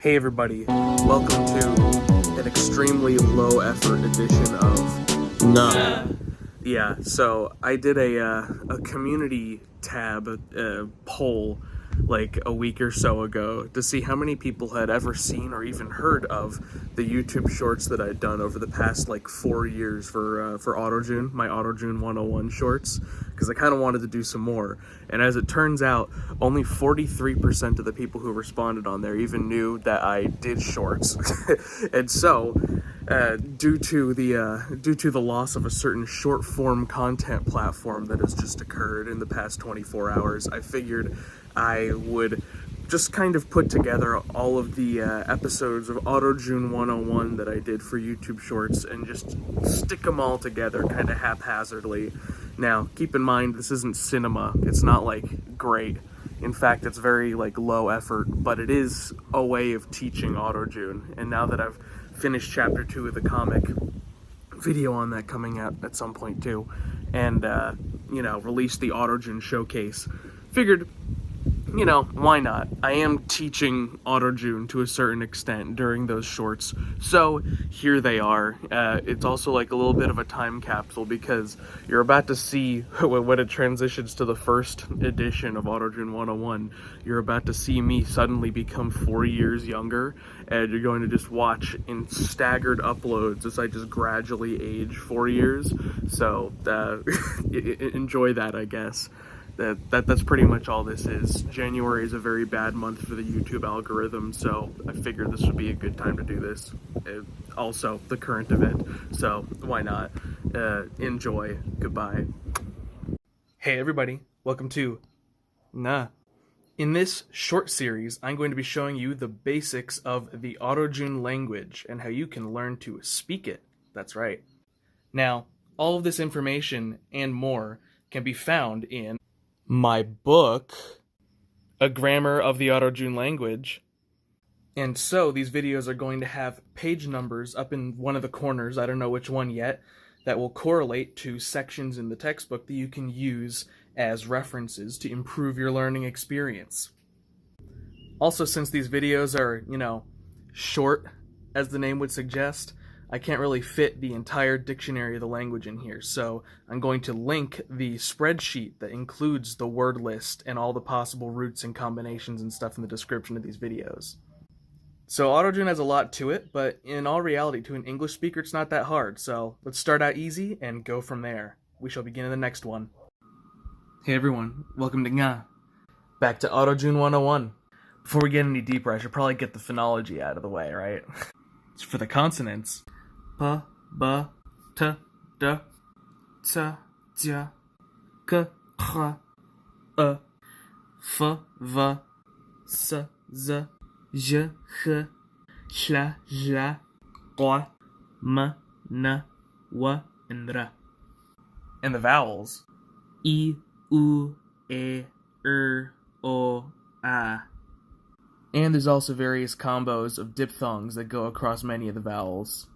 Hey everybody, welcome to an extremely low effort edition of No. Yeah, so I did a community tab poll like a week or so ago to see how many people had ever seen or even heard of the YouTube shorts that I'd done over the past like 4 years for Arodjun, my Arodjun 101 shorts, because I kind of wanted to do some more. And as it turns out, only 43% of the people who responded on there even knew that I did shorts. And so due to the loss of a certain short form content platform that has just occurred in the past 24 hours, I figured I would just kind of put together all of the episodes of Arodjun 101 that I did for YouTube Shorts and just stick them all together kind of haphazardly. Now, keep in mind, this isn't cinema. It's not like great. In fact, it's very like low effort, but it is a way of teaching Arodjun. And now that I've finished chapter 2 of the comic, video on that coming out at some point too, and released the Arodjun showcase, figured, why not? I am teaching Arodjun to a certain extent during those shorts, so here they are. It's also like a little bit of a time capsule because you're about to see when it transitions to the first edition of Arodjun 101, you're about to see me suddenly become 4 years younger, and you're going to just watch in staggered uploads as I just gradually age 4 years, so enjoy that, I guess. That's pretty much all this is. January is a very bad month for the YouTube algorithm, so I figured this would be a good time to do this. Also, the current event, so why not? Enjoy. Goodbye. Hey everybody, welcome to In this short series, I'm going to be showing you the basics of the Arodjun language and how you can learn to speak it. That's right. Now, all of this information and more can be found in my book, A Grammar of the Arodjun Language. And so these videos are going to have page numbers up in one of the corners, I don't know which one yet, that will correlate to sections in the textbook that you can use as references to improve your learning experience. Also, since these videos are, short, as the name would suggest, I can't really fit the entire dictionary of the language in here, so I'm going to link the spreadsheet that includes the word list and all the possible roots and combinations and stuff in the description of these videos. So Arodjun has a lot to it, but in all reality, to an English speaker, it's not that hard, so let's start out easy and go from there. We shall begin in the next one. Hey everyone, welcome to Nga. Back to Arodjun 101. Before we get any deeper, I should probably get the phonology out of the way, right? For the consonants, P, B, T, D, C, J, K, H, E, F, V, S, Z, J, H, Hl, J, Q, M, N, W, and R. And the vowels, I, U, E, O, A. And there's also various combos of diphthongs that go across many of the vowels.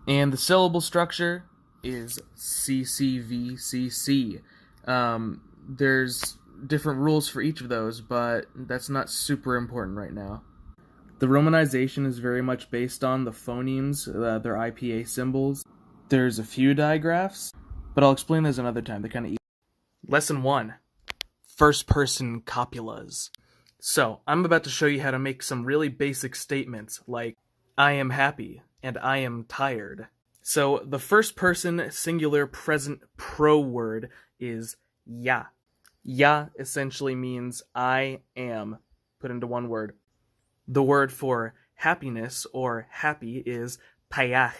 And the syllable structure is CCVCC. There's different rules for each of those, but that's not super important right now. The romanization is very much based on the phonemes, their IPA symbols. There's a few digraphs, but I'll explain those another time. They're kind of easy. Lesson 1. First-person copulas. So, I'm about to show you how to make some really basic statements like, I am happy, and I am tired. So, the first person singular present pro word is ya. Ya essentially means I am, put into one word. The word for happiness or happy is payach.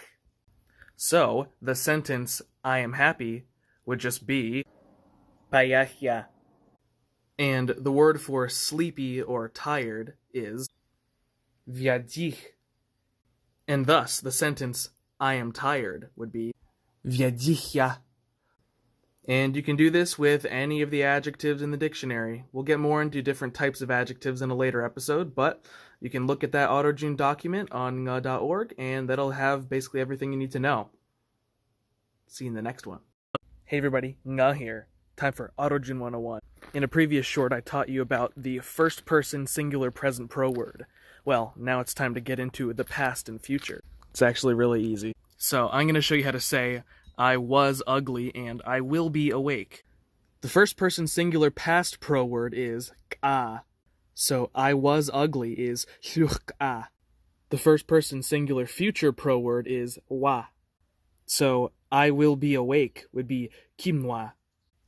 So, the sentence I am happy would just be payachya. And the word for sleepy or tired is vyadich. And thus, the sentence, I am tired, would be vyadichya. And you can do this with any of the adjectives in the dictionary. We'll get more into different types of adjectives in a later episode, but you can look at that Arodjun document on nga.org, and that'll have basically everything you need to know. See you in the next one. Hey everybody, Nga here. Time for Arodjun 101. In a previous short, I taught you about the first-person singular present pro word. Well, now it's time to get into the past and future. It's actually really easy. So I'm going to show you how to say, I was ugly and I will be awake. The first person singular past pro word is ka. So I was ugly is hyuk'a. The first person singular future pro word is wa. So I will be awake would be kimwa.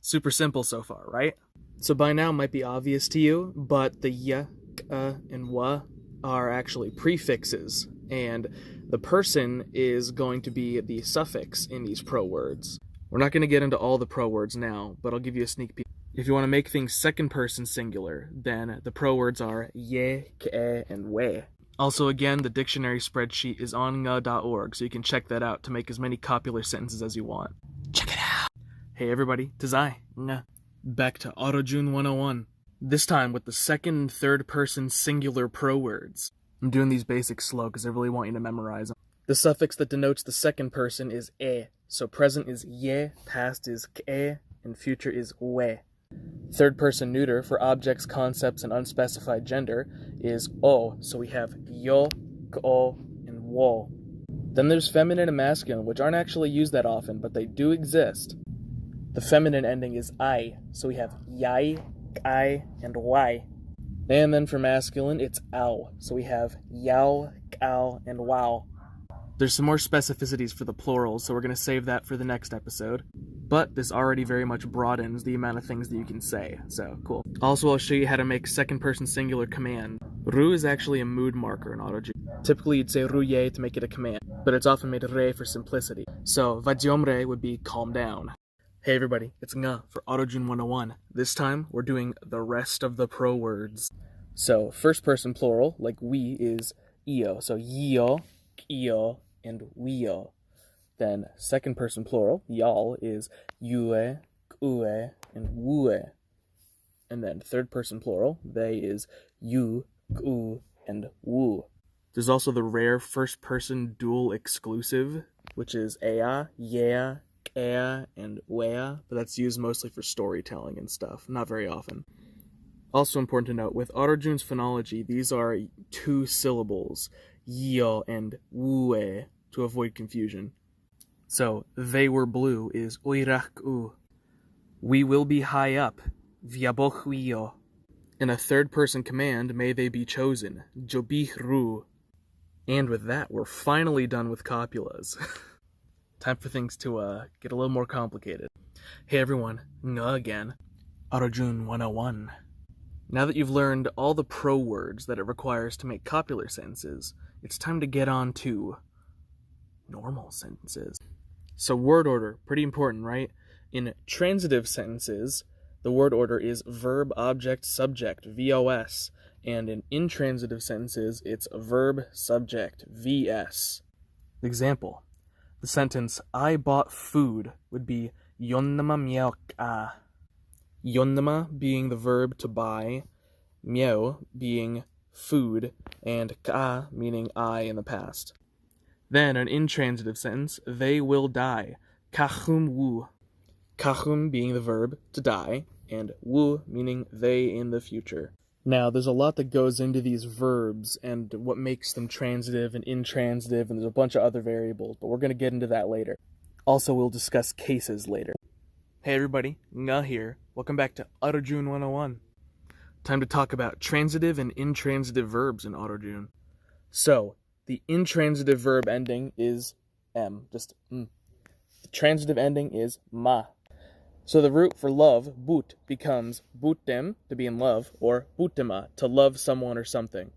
Super simple so far, right? So by now it might be obvious to you, but the ya, ka, and wa are actually prefixes, and the person is going to be the suffix in these pro words. We're not going to get into all the pro words now, but I'll give you a sneak peek. If you want to make things second person singular, then the pro words are ye, ke, and we. Also, again, the dictionary spreadsheet is on nga.org, so you can check that out to make as many copular sentences as you want. Check it out! Hey everybody, tazai, nga. Back to Arodjun 101. This time with the second and third person singular pro words. I'm doing these basics slow because I really want you to memorize them. The suffix that denotes the second person is e, so present is ye, past is ke, and future is we. Third person neuter for objects, concepts, and unspecified gender is o, so we have yo, ko, and wo. Then there's feminine and masculine, which aren't actually used that often, but they do exist. The feminine ending is I, so we have yai, kai, and y. And then for masculine, it's ow, so we have yao, cow, and wow. There's some more specificities for the plurals, so we're going to save that for the next episode. But this already very much broadens the amount of things that you can say, so cool. Also, I'll show you how to make second-person singular command. Ru is actually a mood marker in Arodjun. Typically, you'd say ruye to make it a command, but it's often made re for simplicity. So, vadziomre would be calm down. Hey everybody, it's nga for Arodjun 101. This time, we're doing the rest of the pro words. So, first-person plural, like we, is io. So, yio, kio, and wio. Then second-person plural, y'all, is yue, kue, and wue. And then third-person plural, they, is you, ku, and wu. There's also the rare first-person dual exclusive, which is ea, yeah, kea, and wea, but that's used mostly for storytelling and stuff, not very often. Also important to note, with Arodjun's phonology, these are 2 syllables, yio and wue, to avoid confusion. So, they were blue is oirak-u. We will be high up, viabochwio. In a third-person command, may they be chosen, jobihru. And with that, we're finally done with copulas. Time for things to get a little more complicated. Hey everyone, nga again. Arodjun 101. Now that you've learned all the pro words that it requires to make copular sentences, it's time to get on to normal sentences. So word order, pretty important, right? In transitive sentences, the word order is verb, object, subject, VOS. And in intransitive sentences, it's verb, subject, VS. Example. The sentence, I bought food, would be yonnama miaok-a. Yonnama being the verb to buy, miao being food, and ka meaning I in the past. Then an intransitive sentence, they will die, kachum wu. Kachum being the verb to die, and wu meaning they in the future. Now, there's a lot that goes into these verbs and what makes them transitive and intransitive, and there's a bunch of other variables, but we're going to get into that later. Also, we'll discuss cases later. Hey everybody, nga here. Welcome back to Arodjun 101. Time to talk about transitive and intransitive verbs in Arodjun. So, the intransitive verb ending is m, just m. The transitive ending is ma. So the root for love, but, becomes butem, to be in love, or butema, to love someone or something.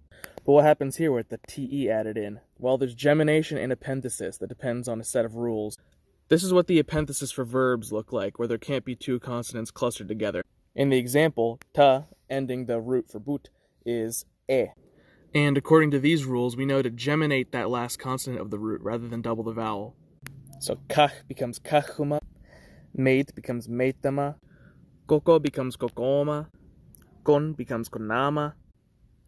But what happens here with the te added in? Well, there's gemination and epenthesis that depends on a set of rules. This is what the epenthesis for verbs look like, where there can't be 2 consonants clustered together. In the example, ta, ending the root for but, is e. And according to these rules, we know to geminate that last consonant of the root rather than double the vowel. So kach becomes kachuma, mate becomes meitama, koko becomes kokoma, kon becomes konama,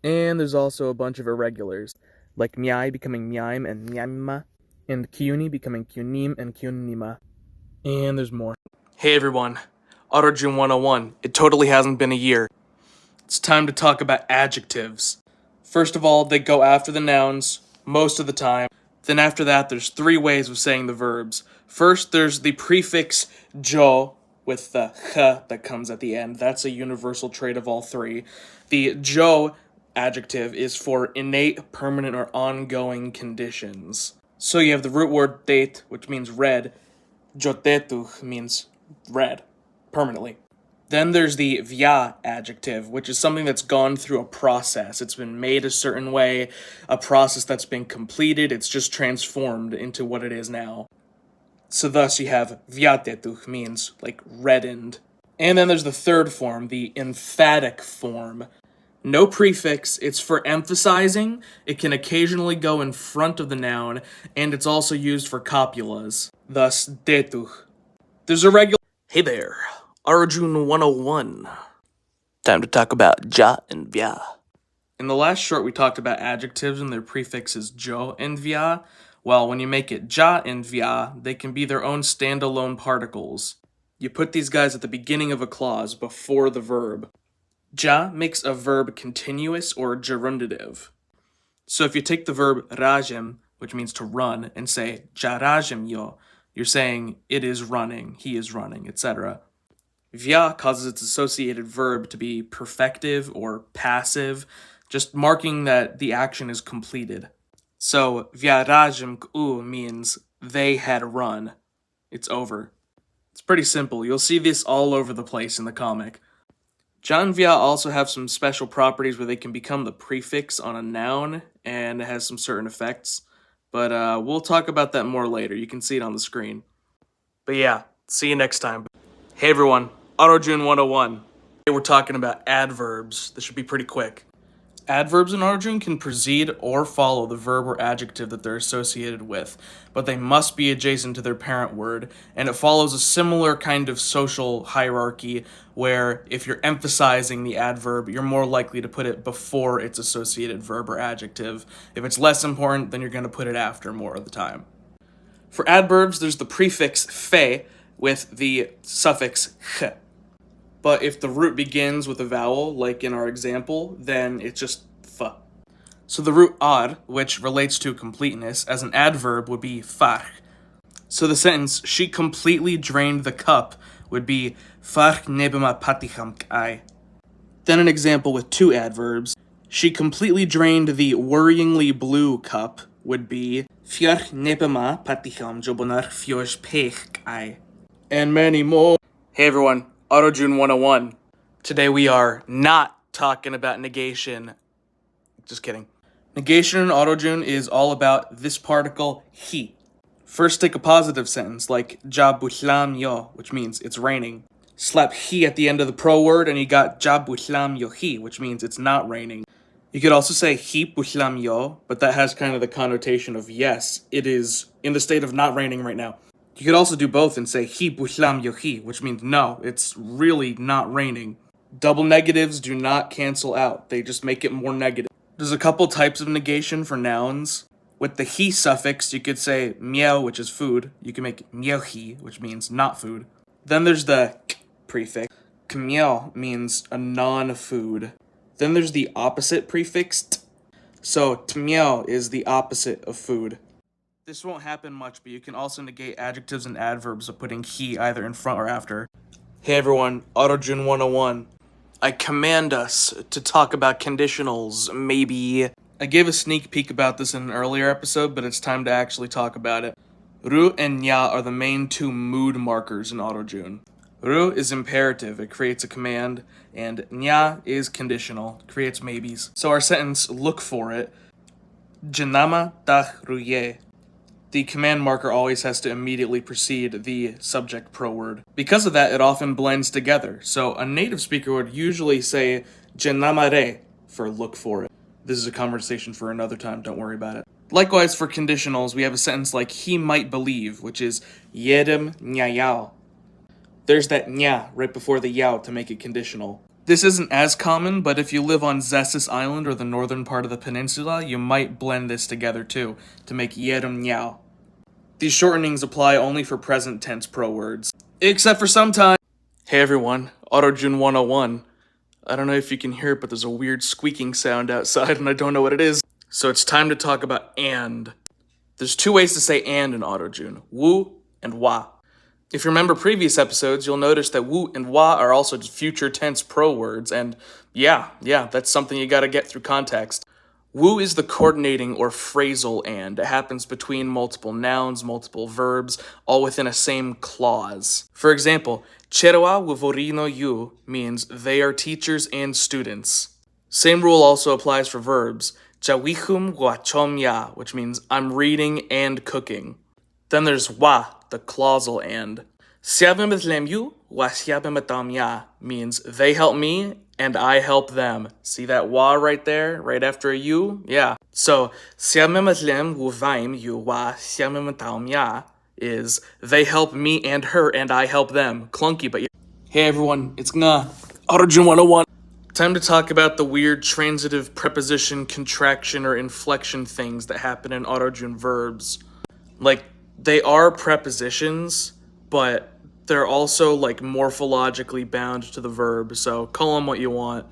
and there's also a bunch of irregulars, like miai becoming miaim and miamma, and kiuni becoming kunim and kunima. And there's more. Hey everyone, Arodjun 101. It totally hasn't been a year. It's time to talk about adjectives. First of all, they go after the nouns most of the time. Then after that, there's 3 ways of saying the verbs. First, there's the prefix jo with the h that comes at the end. That's a universal trait of all 3. The jo adjective is for innate, permanent, or ongoing conditions. So you have the root word tet, which means red. Jotetu means red, permanently. Then there's the via adjective, which is something that's gone through a process. It's been made a certain way, a process that's been completed. It's just transformed into what it is now. So thus you have viatetu, means like reddened. And then there's the third form, the emphatic form. No prefix, it's for emphasizing. It can occasionally go in front of the noun, and it's also used for copulas. Thus, detu. There's a regular... Hey there, Arodjun 101. Time to talk about ja and via. In the last short, we talked about adjectives and their prefixes jo and via. Well, when you make it ja and via, they can be their own standalone particles. You put these guys at the beginning of a clause before the verb. Ja makes a verb continuous or gerundative. So if you take the verb rajem, which means to run, and say ja rajem yo, you're saying it is running, he is running, etc. Via causes its associated verb to be perfective or passive, just marking that the action is completed. So via rajem ku means they had run. It's over. It's pretty simple. You'll see this all over the place in the comic. Ja and via also have some special properties where they can become the prefix on a noun, and it has some certain effects. But we'll talk about that more later. You can see it on the screen. But yeah, see you next time. Hey everyone, Arodjun 101. Today we're talking about adverbs. This should be pretty quick. Adverbs in Arodjun can precede or follow the verb or adjective that they're associated with, but they must be adjacent to their parent word, and it follows a similar kind of social hierarchy where if you're emphasizing the adverb, you're more likely to put it before its associated verb or adjective. If it's less important, then you're going to put it after more of the time. For adverbs, there's the prefix fe with the suffix ch. But if the root begins with a vowel, like in our example, then it's just f. So the root ar, which relates to completeness, as an adverb would be farch. So the sentence, she completely drained the cup, would be farch nebema paticham k'ai. Then an example with 2 adverbs. She completely drained the worryingly blue cup, would be fiarch nebema paticham jobonar fios pech k'ai. And many more. Hey everyone. Arodjun 101. Today we are not talking about negation. Just kidding. Negation in Arodjun is all about this particle, he. First take a positive sentence like ja buhlam yo, which means it's raining. Slap he at the end of the pro word and you got ja buhlam yo he, which means it's not raining. You could also say he buhlam yo, but that has kind of the connotation of yes, it is in the state of not raining right now. You could also do both and say hi buhlam yohi, which means no, it's really not raining. Double negatives do not cancel out. They just make it more negative. There's a couple types of negation for nouns. With the he suffix, you could say miao, which is food. You can make miaohi, which means not food. Then there's the k prefix. Kmiao means a non-food. Then there's the opposite prefix t. So tmiao is the opposite of food. This won't happen much, but you can also negate adjectives and adverbs by putting he either in front or after. Hey everyone, Arodjun 101. I command us to talk about conditionals, maybe. I gave a sneak peek about this in an earlier episode, but it's time to actually talk about it. Ru and nya are the main 2 mood markers in Arodjun. Ru is imperative, it creates a command, and nya is conditional, it creates maybes. So our sentence, look for it. Janama tach ruye. The command marker always has to immediately precede the subject pro word. Because of that, it often blends together. So a native speaker would usually say janamare for look for it. This is a conversation for another time, don't worry about it. Likewise, for conditionals, we have a sentence like he might believe, which is yedem nyayao. There's that nya right before the yao to make it conditional. This isn't as common, but if you live on Zessis Island or the northern part of the peninsula, you might blend this together too, to make yedem nyao. These shortenings apply only for present tense pro words. Except for sometimes. Hey everyone, Arodjun 101. I don't know if you can hear it, but there's a weird squeaking sound outside and I don't know what it is. So it's time to talk about and. There's two ways to say and in Arodjun, wu and wa. If you remember previous episodes, you'll notice that wu and wa are also just future tense pro words, and yeah, that's something you gotta get through context. Wu is the coordinating or phrasal and. It happens between multiple nouns, multiple verbs, all within a same clause. For example, Cherewa wuvorino yu means they are teachers and students. Same rule also applies for verbs. Jawihum guachomya, which means I'm reading and cooking. Then there's wa, the clausal and. Siabim yu wa siabim means they help me and I help them. See that wa right there, right after a u? Yeah. So siabim wuvaim yu wa siabim is they help me and her and I help them. Clunky, but yeah. Hey everyone, it's Nga, Arodjun 101. Time to talk about the weird transitive preposition, contraction, or inflection things that happen in Arodjun verbs. Like, they are prepositions, but they're also, like, morphologically bound to the verb, so call them what you want.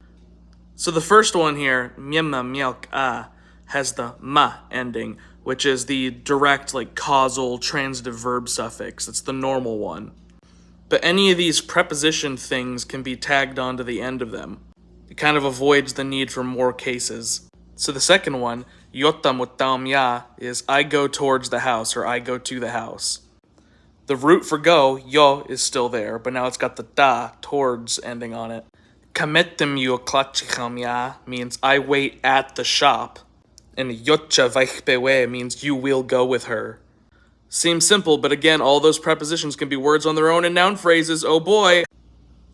So the first one here, myemma myelk a, has the ma ending, which is the direct, like, causal transitive verb suffix. It's the normal one. But any of these preposition things can be tagged onto the end of them. It kind of avoids the need for more cases. So the second one, yotta mutamya, is I go towards the house or I go to the house. The root for go, yo, is still there, but now it's got the da, towards, ending on it. Kametem yu klachichamya means I wait at the shop. And yotcha vaichbewe means you will go with her. Seems simple, but again, all those prepositions can be words on their own and noun phrases, oh boy!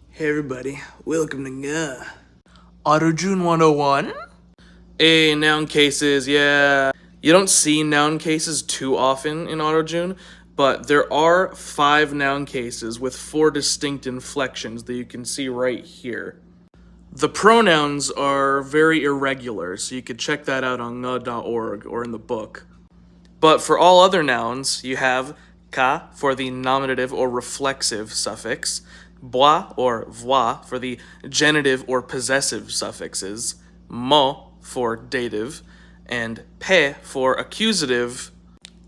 Hey everybody, welcome to Nga. Arodjun 101? Hey, noun cases, yeah. You don't see noun cases too often in Arodjun, but there are 5 noun cases with 4 distinct inflections that you can see right here. The pronouns are very irregular, so you could check that out on nga.org or in the book. But for all other nouns, you have ka for the nominative or reflexive suffix, bois or voi for the genitive or possessive suffixes, mo for dative, and pe for accusative,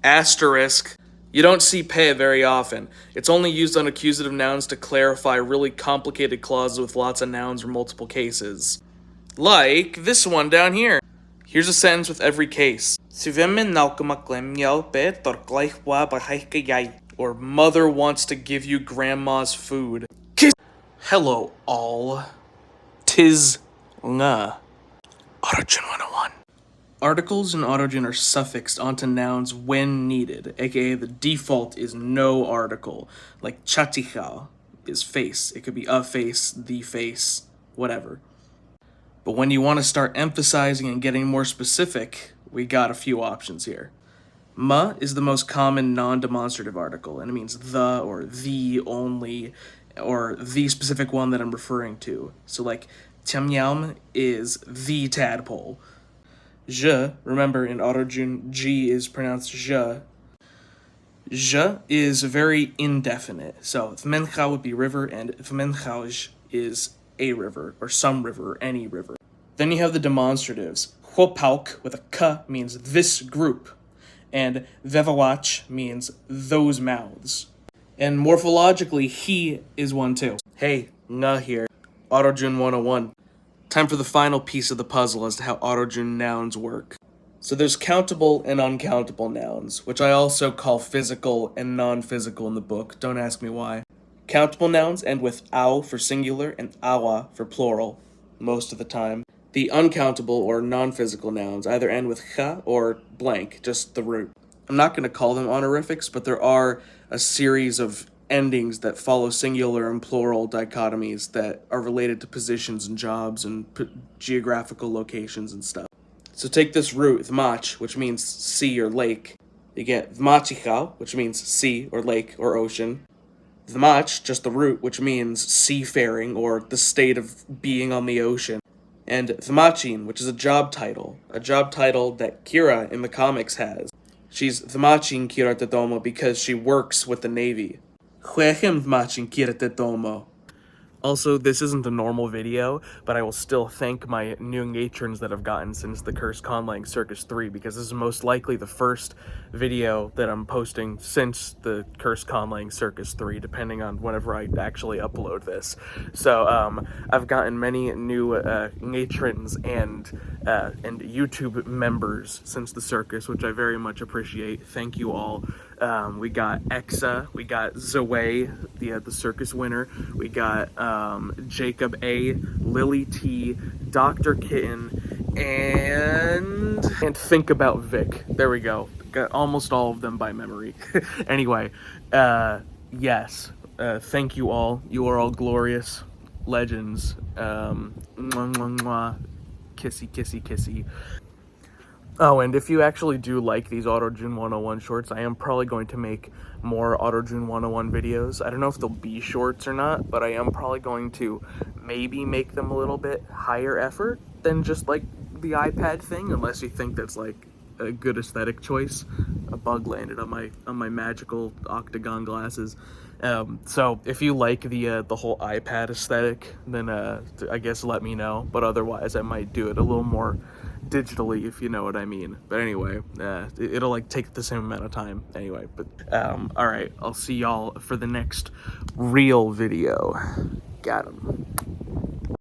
asterisk. You don't see pe very often. It's only used on accusative nouns to clarify really complicated clauses with lots of nouns or multiple cases. Like this one down here. Here's a sentence with every case. Or mother wants to give you grandma's food. Hello all. Tis nga. Arodjun 101. Articles in Arodjun are suffixed onto nouns when needed, aka the default is no article. Like chatichal is face. It could be a face, the face, whatever. But when you want to start emphasizing and getting more specific, we got a few options here. Ma is the most common non-demonstrative article, and it means the or the only, or the specific one that I'm referring to. So like, tiamyam is the tadpole. Je, remember in Arodjun, G is pronounced je. Je is very indefinite. So Vmenchau would be river, and Vmenchauj is a river, or some river, any river. Then you have the demonstratives. Chłopauk with a k means this group, and vevawach means those mouths. And morphologically, he is one too. Hey, nga here. Arodjun 101. Time for the final piece of the puzzle as to how Arodjun nouns work. So there's countable and uncountable nouns, which I also call physical and non-physical in the book. Don't ask me why. Countable nouns end with au for singular and awa for plural, most of the time. The uncountable or non-physical nouns either end with cha or blank, just the root. I'm not going to call them honorifics, but there are a series of endings that follow singular and plural dichotomies that are related to positions and jobs and geographical locations and stuff. So take this root, thmach, which means sea or lake. You get thmachichal, which means sea or lake or ocean. Thmach, just the root, which means seafaring or the state of being on the ocean. And thmachin, which is a job title that Kira in the comics has. She's thmachin Kira Tetomo because she works with the Navy. Thmachin Kira Tetomo. Also, this isn't a normal video, but I will still thank my new patrons that I've gotten since the Cursed Conlang Circus 3, because this is most likely the first video that I'm posting since the Cursed Conlang Circus 3, depending on whenever I actually upload this. So, I've gotten many new patrons and YouTube members since the circus, which I very much appreciate. Thank you all. We got Exa, we got Zoe, the circus winner, we got Jacob A, Lily T, Dr. Kitten, and Think About Vic. There we go. Got almost all of them by memory. Anyway, yes. Thank you all. You are all glorious legends. Mwah, mwah, mwah. Kissy, kissy, kissy. Oh, and if you actually do like these Arodjun 101 shorts, I am probably going to make more Arodjun 101 videos. I don't know if they'll be shorts or not, but I am probably going to maybe make them a little bit higher effort than just like the iPad thing, unless you think that's like a good aesthetic choice. A bug landed on my magical octagon glasses. So if you like the whole iPad aesthetic, then I guess let me know. But otherwise, I might do it a little more digitally, if you know what I mean. But anyway, it'll like take the same amount of time anyway. But all right, I'll see y'all for the next real video. Got 'em.